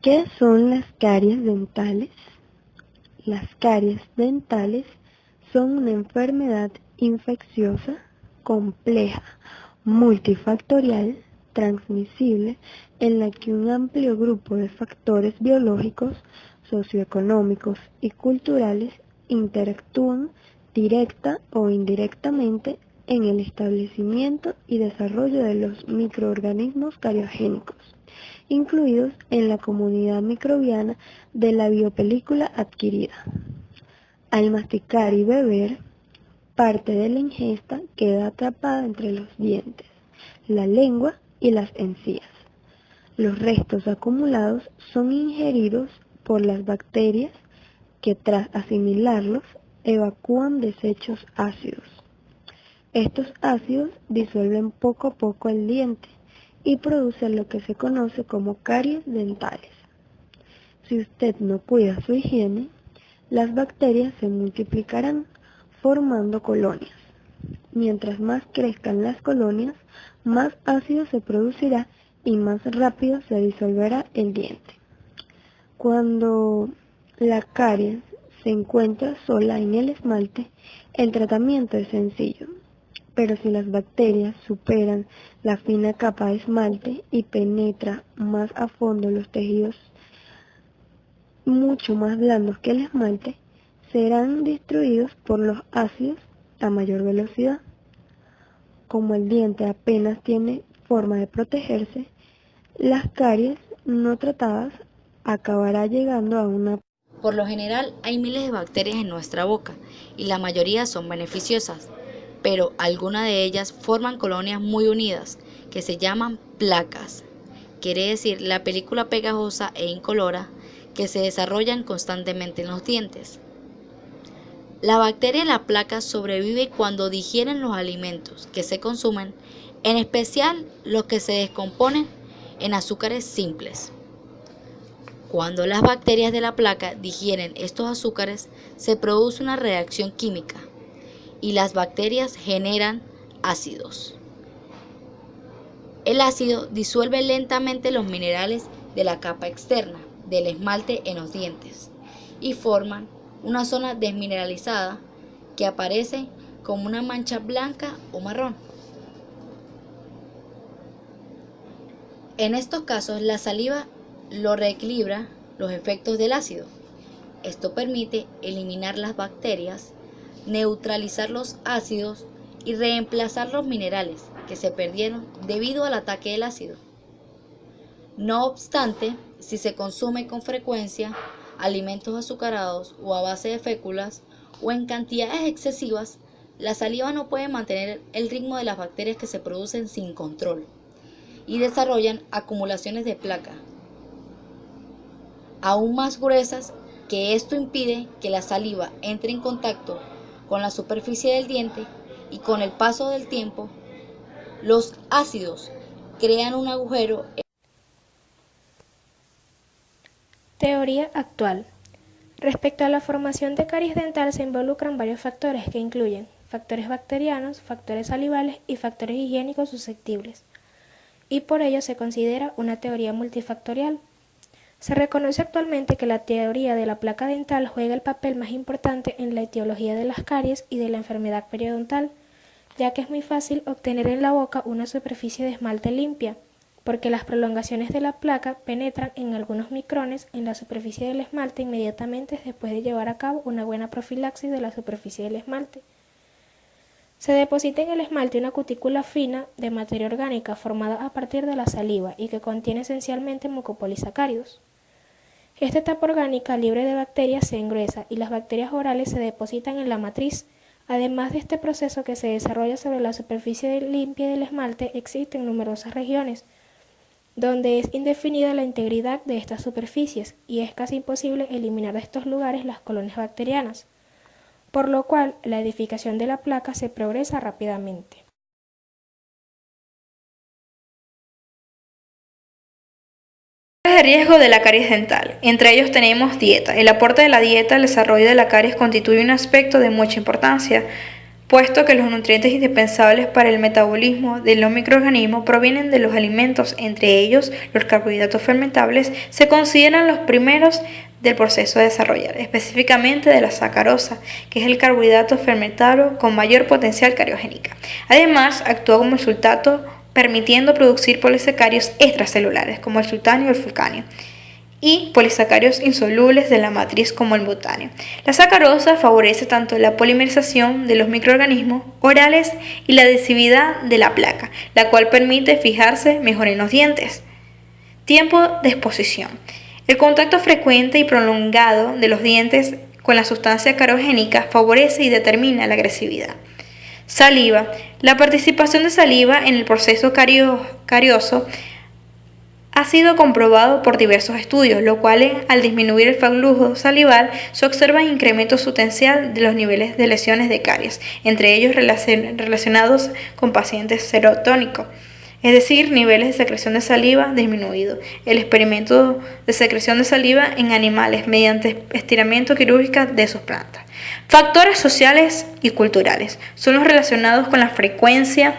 ¿Qué son las caries dentales? Las caries dentales son una enfermedad infecciosa compleja, multifactorial, transmisible, en la que un amplio grupo de factores biológicos, socioeconómicos y culturales interactúan directa o indirectamente en el establecimiento y desarrollo de los microorganismos cariogénicos, incluidos en la comunidad microbiana de la biopelícula adquirida. Al masticar y beber, parte de la ingesta queda atrapada entre los dientes, la lengua y las encías. Los restos acumulados son ingeridos por las bacterias que tras asimilarlos evacúan desechos ácidos. Estos ácidos disuelven poco a poco el diente y producen lo que se conoce como caries dentales. Si usted no cuida su higiene, las bacterias se multiplicarán formando colonias. Mientras más crezcan las colonias, más ácido se producirá y más rápido se disolverá el diente. Cuando la caries se encuentra sola en el esmalte, el tratamiento es sencillo. Pero si las bacterias superan la fina capa de esmalte y penetra más a fondo los tejidos mucho más blandos que el esmalte, serán destruidos por los ácidos a mayor velocidad. Como el diente apenas tiene forma de protegerse, las caries no tratadas acabará llegando a una... Por lo general hay miles de bacterias en nuestra boca y la mayoría son beneficiosas, pero algunas de ellas forman colonias muy unidas que se llaman placas, quiere decir la película pegajosa e incolora que se desarrollan constantemente en los dientes. La bacteria en la placa sobrevive cuando digieren los alimentos que se consumen, en especial los que se descomponen en azúcares simples. Cuando las bacterias de la placa digieren estos azúcares, se produce una reacción química y las bacterias generan ácidos. El ácido disuelve lentamente los minerales de la capa externa del esmalte en los dientes y forman una zona desmineralizada que aparece como una mancha blanca o marrón. En estos casos, la saliva lo reequilibra los efectos del ácido. Esto permite eliminar las bacterias, neutralizar los ácidos y reemplazar los minerales que se perdieron debido al ataque del ácido. No obstante, si se consume con frecuencia alimentos azucarados o a base de féculas o en cantidades excesivas, la saliva no puede mantener el ritmo de las bacterias que se producen sin control y desarrollan acumulaciones de placa aún más gruesas, que esto impide que la saliva entre en contacto con la superficie del diente y con el paso del tiempo, los ácidos crean un agujero. Teoría actual. Respecto a la formación de caries dental se involucran varios factores que incluyen factores bacterianos, factores salivales y factores higiénicos susceptibles, y por ello se considera una teoría multifactorial. Se reconoce actualmente que la teoría de la placa dental juega el papel más importante en la etiología de las caries y de la enfermedad periodontal, ya que es muy fácil obtener en la boca una superficie de esmalte limpia, porque las prolongaciones de la placa penetran en algunos micrones en la superficie del esmalte inmediatamente después de llevar a cabo una buena profilaxis de la superficie del esmalte. Se deposita en el esmalte una cutícula fina de materia orgánica formada a partir de la saliva y que contiene esencialmente mucopolisacáridos. Esta etapa orgánica libre de bacterias se engruesa y las bacterias orales se depositan en la matriz. Además de este proceso que se desarrolla sobre la superficie limpia del esmalte, existen numerosas regiones donde es indefinida la integridad de estas superficies y es casi imposible eliminar de estos lugares las colonias bacterianas, por lo cual la edificación de la placa se progresa rápidamente. De riesgo de la caries dental. Entre ellos tenemos dieta. El aporte de la dieta al desarrollo de la caries constituye un aspecto de mucha importancia, puesto que los nutrientes indispensables para el metabolismo de los microorganismos provienen de los alimentos, entre ellos los carbohidratos fermentables, se consideran los primeros del proceso de desarrollar, específicamente de la sacarosa, que es el carbohidrato fermentado con mayor potencial cariogénico. Además, actúa como el sultato, permitiendo producir polisacáridos extracelulares, como el sultano y el fulcáneo, y polisacáridos insolubles de la matriz como el butáneo. La sacarosa favorece tanto la polimerización de los microorganismos orales y la adhesividad de la placa, la cual permite fijarse mejor en los dientes. Tiempo de exposición. El contacto frecuente y prolongado de los dientes con la sustancia cariogénica favorece y determina la agresividad. Saliva. La participación de saliva en el proceso carioso ha sido comprobado por diversos estudios, lo cual al disminuir el flujo salival se observa un incremento sustancial de los niveles de lesiones de caries, entre ellos relacionados con pacientes serotónicos, es decir, niveles de secreción de saliva disminuidos. El experimento de secreción de saliva en animales mediante estiramiento quirúrgico de sus plantas. Factores sociales y culturales son los relacionados con la frecuencia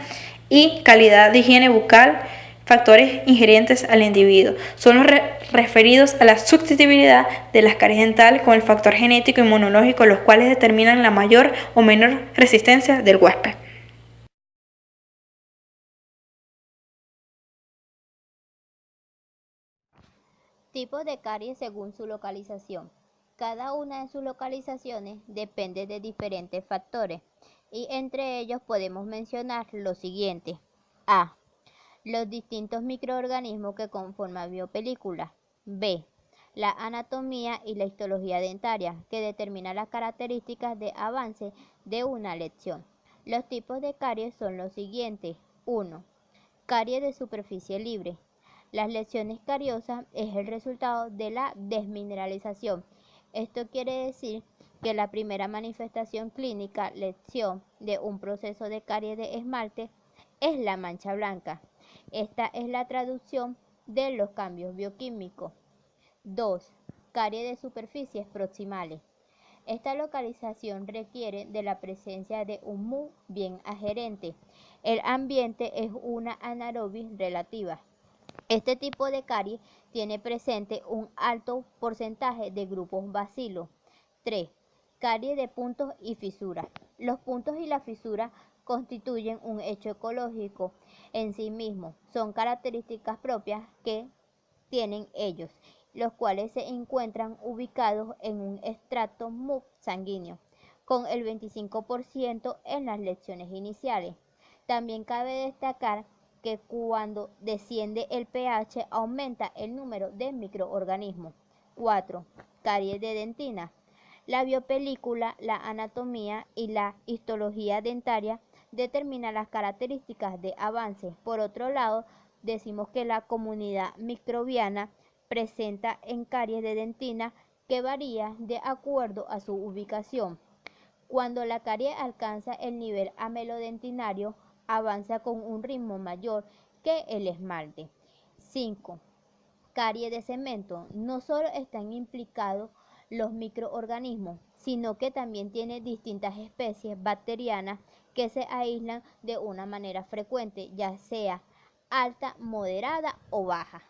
y calidad de higiene bucal. Factores inherentes al individuo son los referidos a la susceptibilidad de las caries dentales con el factor genético y inmunológico, los cuales determinan la mayor o menor resistencia del huésped. Tipos de caries según su localización. Cada una de sus localizaciones depende de diferentes factores y entre ellos podemos mencionar los siguientes. A. Los distintos microorganismos que conforman biopelícula. B. La anatomía y la histología dentaria, que determina las características de avance de una lección. Los tipos de caries son los siguientes. 1. Caries de superficie libre. Las lesiones cariosas es el resultado de la desmineralización. Esto quiere decir que la primera manifestación clínica, lesión de un proceso de caries de esmalte, es la mancha blanca. Esta es la traducción de los cambios bioquímicos. 2. Caries de superficies proximales. Esta localización requiere de la presencia de un MU bien adherente. El ambiente es una anaerobia relativa. Este tipo de caries tiene presente un alto porcentaje de grupos bacilos. 3. Caries de puntos y fisuras. Los puntos y las fisuras constituyen un hecho ecológico en sí mismo. Son características propias que tienen ellos, los cuales se encuentran ubicados en un extracto MUC sanguíneo, con el 25% en las lesiones iniciales. También cabe destacar que cuando desciende el pH aumenta el número de microorganismos. 4. Caries de dentina. La biopelícula, la anatomía y la histología dentaria determinan las características de avance. Por otro lado, decimos que la comunidad microbiana presenta en caries de dentina que varía de acuerdo a su ubicación. Cuando la carie alcanza el nivel amelodentinario, avanza con un ritmo mayor que el esmalte. 5. Carie de cemento. No solo están implicados los microorganismos, sino que también tiene distintas especies bacterianas que se aíslan de una manera frecuente, ya sea alta, moderada o baja.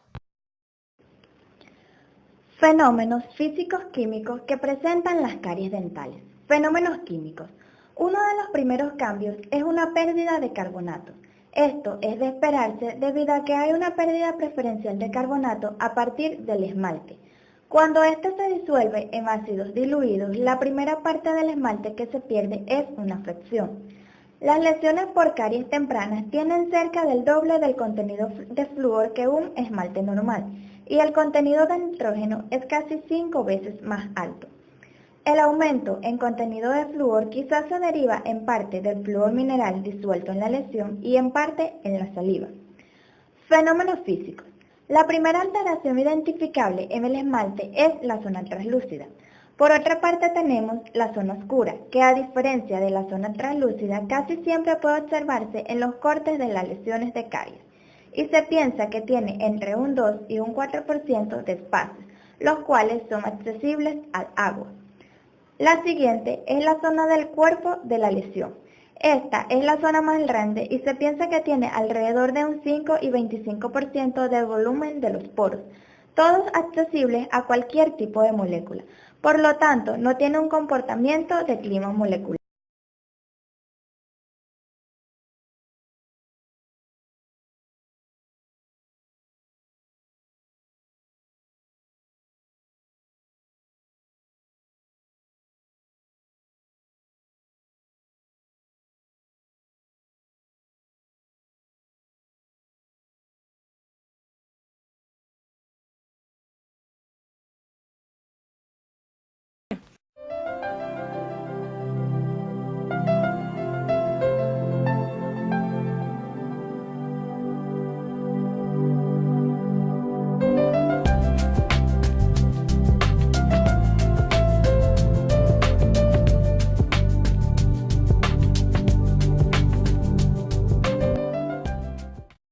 Fenómenos físicos químicos que presentan las caries dentales. Fenómenos químicos. Uno de los primeros cambios es una pérdida de carbonato. Esto es de esperarse debido a que hay una pérdida preferencial de carbonato a partir del esmalte. Cuando este se disuelve en ácidos diluidos, la primera parte del esmalte que se pierde es una fracción. Las lesiones por caries tempranas tienen cerca del doble del contenido de flúor que un esmalte normal, y el contenido de nitrógeno es casi 5 veces más alto. El aumento en contenido de flúor quizás se deriva en parte del flúor mineral disuelto en la lesión y en parte en la saliva. Fenómenos físicos. La primera alteración identificable en el esmalte es la zona translúcida. Por otra parte tenemos la zona oscura, que a diferencia de la zona translúcida casi siempre puede observarse en los cortes de las lesiones de caries, y se piensa que tiene entre un 2 y un 4% de espacios, los cuales son accesibles al agua. La siguiente es la zona del cuerpo de la lesión. Esta es la zona más grande y se piensa que tiene alrededor de un 5 y 25% del volumen de los poros, todos accesibles a cualquier tipo de molécula. Por lo tanto, no tiene un comportamiento de clima molecular.